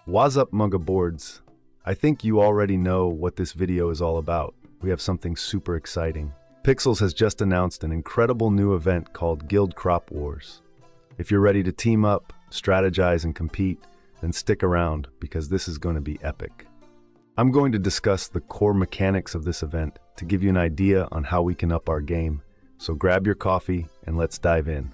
What's up, Mugga Boards? I think you already know what this video is all about. We have something super exciting. Pixels has just announced an incredible new event called Guild Crop Wars. If you're ready to team up, strategize, and compete, then stick around because this is going to be epic. I'm going to discuss the core mechanics of this event to give you an idea on how we can up our game. So grab your coffee and let's dive in.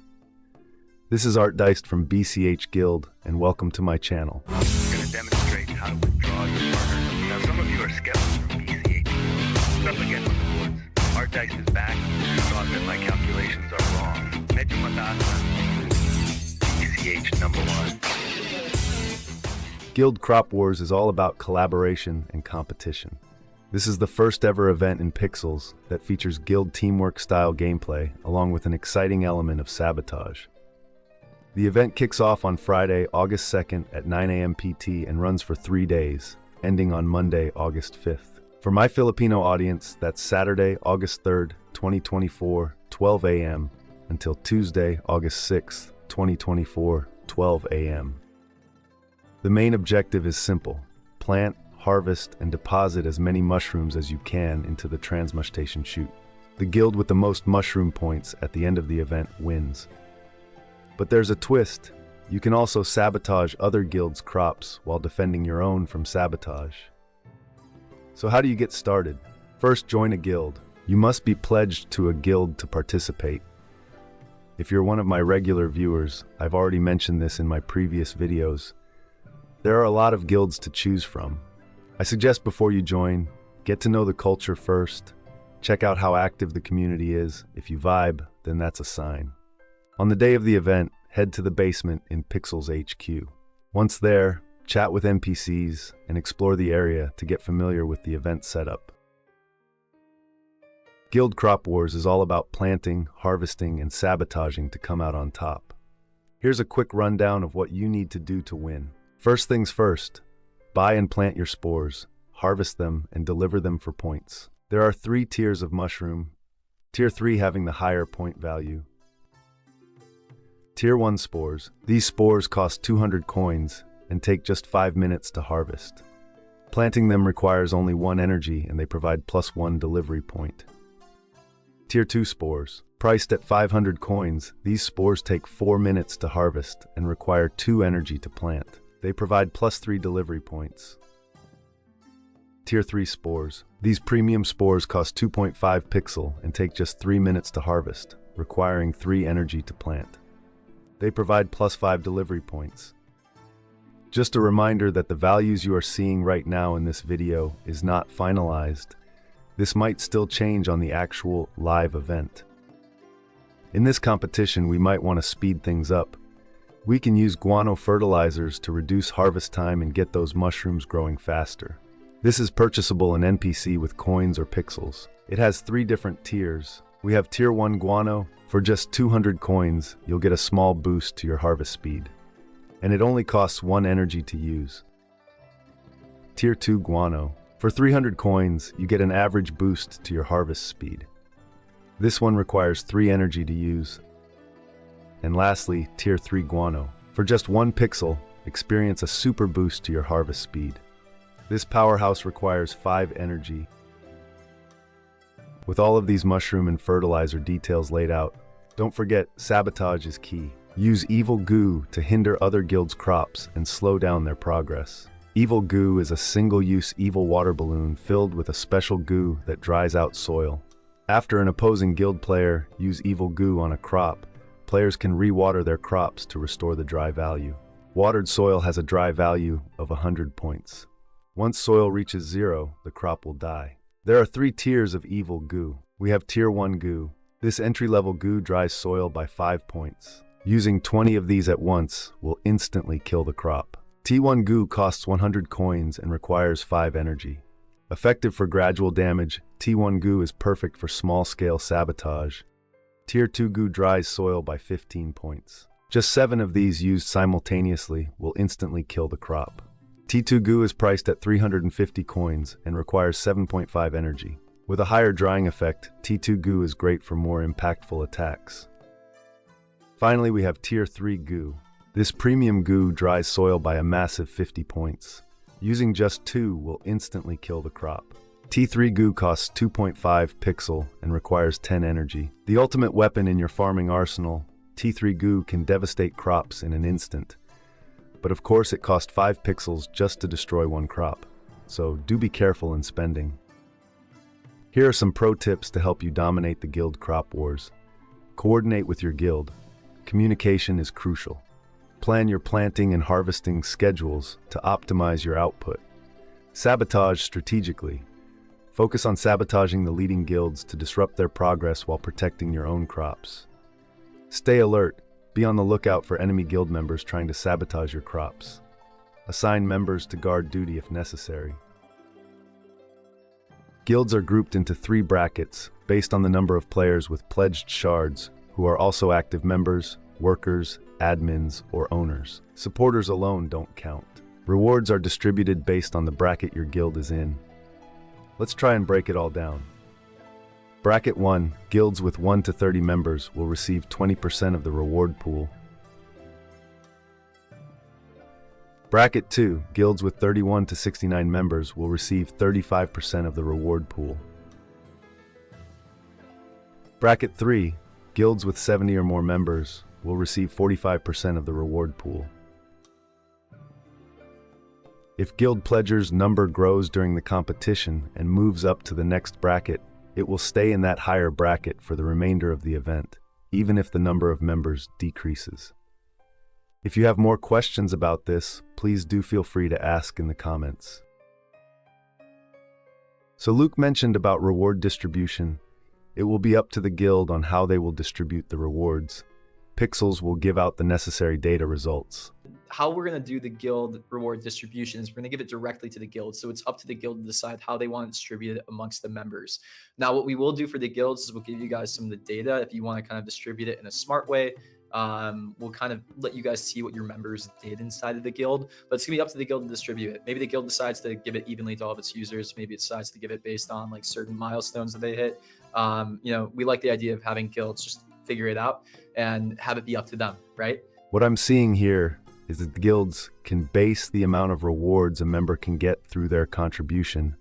This is Artdiced from BCH Guild, and welcome to my channel. I'm going to demonstrate how to withdraw your partner. Now, some of you are skeptics from BCH. Up against the boards. Artdiced is back. You thought that my calculations are wrong. Medyo matasa. BCH #1. Guild Crop Wars is all about collaboration and competition. This is the first ever event in Pixels that features guild teamwork style gameplay along with an exciting element of sabotage. The event kicks off on Friday, August 2nd at 9 a.m. PT and runs for 3 days, ending on Monday, August 5th. For my Filipino audience, that's Saturday, August 3rd, 2024, 12 a.m. until Tuesday, August 6th, 2024, 12 a.m. The main objective is simple: plant, harvest, and deposit as many mushrooms as you can into the transmutation chute. The guild with the most mushroom points at the end of the event wins. But there's a twist. You can also sabotage other guilds' crops while defending your own from sabotage. So how do you get started? First, join a guild. You must be pledged to a guild to participate. If you're one of my regular viewers, I've already mentioned this in my previous videos. There are a lot of guilds to choose from. I suggest before you join, get to know the culture first. Check out how active the community is. If you vibe, then that's a sign. On the day of the event, head to the basement in Pixels HQ. Once there, chat with NPCs and explore the area to get familiar with the event setup. Guild Crop Wars is all about planting, harvesting, and sabotaging to come out on top. Here's a quick rundown of what you need to do to win. First things first, buy and plant your spores, harvest them, and deliver them for points. There are 3 tiers of mushroom, Tier 3 having the higher point value. Tier 1 spores. These spores cost 200 coins and take just 5 minutes to harvest. Planting them requires only 1 energy and they provide +1 delivery point. Tier 2 spores. Priced at 500 coins, these spores take 4 minutes to harvest and require 2 energy to plant. They provide +3 delivery points. Tier 3 spores. These premium spores cost 2.5 pixel and take just 3 minutes to harvest, requiring 3 energy to plant. They provide +5 delivery points. Just a reminder that the values you are seeing right now in this video is not finalized. This might still change on the actual live event. In this competition, we might want to speed things up. We can use guano fertilizers to reduce harvest time and get those mushrooms growing faster. This is purchasable in NPC with coins or pixels. It has 3 different tiers. We have Tier 1 guano. For just 200 coins, you'll get a small boost to your harvest speed. And it only costs 1 energy to use. Tier 2 guano. For 300 coins, you get an average boost to your harvest speed. This one requires 3 energy to use. And lastly, Tier 3 guano. For just 1 pixel, experience a super boost to your harvest speed. This powerhouse requires 5 energy. With all of these mushroom and fertilizer details laid out, don't forget, sabotage is key. Use evil goo to hinder other guilds' crops and slow down their progress. Evil goo is a single-use evil water balloon filled with a special goo that dries out soil. After an opposing guild player use evil goo on a crop, players can re-water their crops to restore the dry value. Watered soil has a dry value of 100 points. Once soil reaches 0, the crop will die. There are 3 tiers of evil goo. We have Tier 1 goo. This entry-level goo dries soil by 5 points. Using 20 of these at once will instantly kill the crop. T1 goo costs 100 coins and requires 5 energy. Effective for gradual damage, T1 goo is perfect for small-scale sabotage. Tier 2 goo dries soil by 15 points. Just 7 of these used simultaneously will instantly kill the crop. T2 goo is priced at 350 coins and requires 7.5 energy. With a higher drying effect, T2 goo is great for more impactful attacks. Finally, we have Tier 3 goo. This premium goo dries soil by a massive 50 points. Using just 2 will instantly kill the crop. T3 goo costs 2.5 pixel and requires 10 energy. The ultimate weapon in your farming arsenal, T3 goo can devastate crops in an instant. But of course it costs 5 pixels just to destroy one crop. So do be careful in spending. Here are some pro tips to help you dominate the guild crop wars. Coordinate with your guild. Communication is crucial. Plan your planting and harvesting schedules to optimize your output. Sabotage strategically. Focus on sabotaging the leading guilds to disrupt their progress while protecting your own crops. Stay alert. Be on the lookout for enemy guild members trying to sabotage your crops. Assign members to guard duty if necessary. Guilds are grouped into 3 brackets based on the number of players with pledged shards who are also active members, workers, admins, or owners. Supporters alone don't count. Rewards are distributed based on the bracket your guild is in. Let's try and break it all down. Bracket 1, guilds with 1 to 30 members will receive 20% of the reward pool. Bracket 2, guilds with 31 to 69 members will receive 35% of the reward pool. Bracket 3, guilds with 70 or more members will receive 45% of the reward pool. If guild pledgers' number grows during the competition and moves up to the next bracket, it will stay in that higher bracket for the remainder of the event, even if the number of members decreases. If you have more questions about this, please do feel free to ask in the comments. So Luke mentioned about reward distribution. It will be up to the guild on how they will distribute the rewards. Pixels will give out the necessary data results. How we're going to do the guild reward distribution is we're going to give it directly to the guild. So it's up to the guild to decide how they want to distribute it amongst the members. Now, what we will do for the guilds is we'll give you guys some of the data. If you want to kind of distribute it in a smart way, we'll kind of let you guys see what your members did inside of the guild, but it's gonna be up to the guild to distribute it. Maybe the guild decides to give it evenly to all of its users. Maybe it decides to give it based on like certain milestones that they hit. We like the idea of having guilds just figure it out and have it be up to them, right? What I'm seeing here is that the guilds can base the amount of rewards a member can get through their contribution.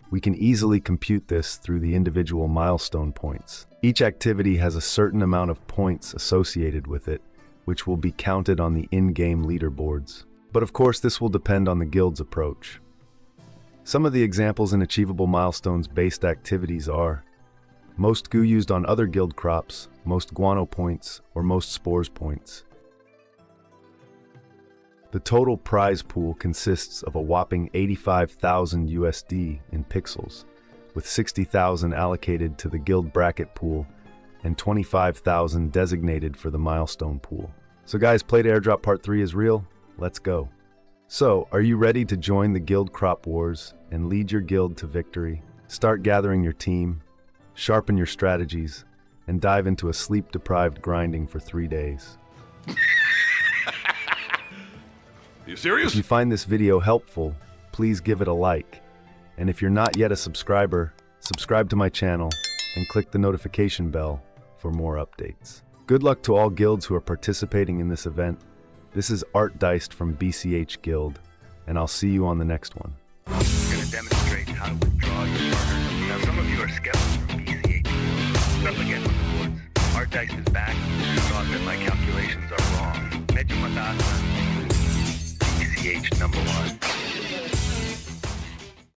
We can easily compute this through the individual milestone points. Each activity has a certain amount of points associated with it, which will be counted on the in-game leaderboards. But of course, this will depend on the guild's approach. Some of the examples in achievable milestones-based activities are most goo used on other guild crops, most guano points, or most spores points. The total prize pool consists of a whopping 85,000 USD in pixels, with 60,000 allocated to the guild bracket pool and 25,000 designated for the milestone pool. So guys, Play to Airdrop Part 3 is real. Let's go. So, are you ready to join the guild crop wars and lead your guild to victory? Start gathering your team, sharpen your strategies, and dive into a sleep-deprived grinding for 3 days. You serious? If you find this video helpful, please give it a like. And if you're not yet a subscriber, subscribe to my channel and click the notification bell for more updates. Good luck to all guilds who are participating in this event. This is Artdiced from BCH Guild, and I'll see you on the next one. I'm going to demonstrate how to withdraw your partner. Now, some of you are skeptics from BCH. Up against the woods. Artdiced is back. You thought that my calculations are wrong. Medyo mataas na. BCH #1.